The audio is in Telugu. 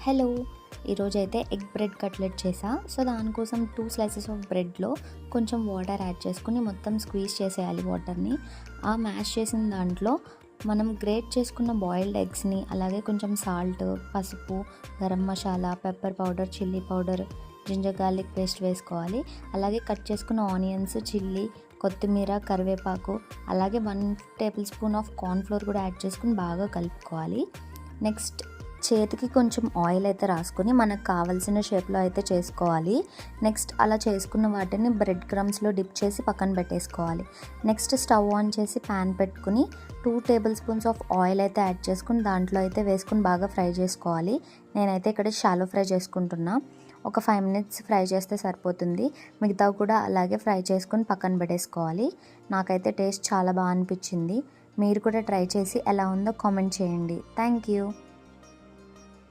హలో, ఈరోజైతే ఎగ్ బ్రెడ్ కట్లెట్ చేసా. సో దానికోసం 2 స్లైసెస్ ఆఫ్ బ్రెడ్లో కొంచెం వాటర్ యాడ్ చేసుకుని మొత్తం స్క్వీజ్ చేసేయాలి వాటర్ని. ఆ మ్యాష్ చేసిన దాంట్లో మనం గ్రేట్ చేసుకున్న బాయిల్డ్ ఎగ్స్ని, అలాగే కొంచెం సాల్ట్, పసుపు, garam masala, pepper powder, chilli powder, ginger garlic paste వేసుకోవాలి. అలాగే కట్ చేసుకున్న ఆనియన్స్, చిల్లీ, కొత్తిమీర, కరివేపాకు, అలాగే 1 టేబుల్ స్పూన్ ఆఫ్ కార్న్ఫ్లోర్ కూడా యాడ్ చేసుకుని బాగా కలుపుకోవాలి. నెక్స్ట్ చేతికి కొంచెం ఆయిల్ అయితే రాసుకొని మనకు కావాల్సిన షేప్లో అయితే చేసుకోవాలి. నెక్స్ట్ అలా చేసుకున్న వాటిని బ్రెడ్ క్రమ్స్లో డిప్ చేసి పక్కన పెట్టేసుకోవాలి. నెక్స్ట్ స్టవ్ ఆన్ చేసి ప్యాన్ పెట్టుకుని 2 టేబుల్ స్పూన్స్ ఆఫ్ ఆయిల్ అయితే యాడ్ చేసుకుని దాంట్లో అయితే వేసుకుని బాగా ఫ్రై చేసుకోవాలి. నేనైతే ఇక్కడ షాలో ఫ్రై చేసుకుంటున్నా. ఒక 5 మినిట్స్ ఫ్రై చేస్తే సరిపోతుంది. మిగతా కూడా అలాగే ఫ్రై చేసుకుని పక్కన పెట్టేసుకోవాలి. నాకైతే టేస్ట్ చాలా బాగా అనిపించింది. మీరు కూడా ట్రై చేసి ఎలా ఉందో కామెంట్ చేయండి. Thank you.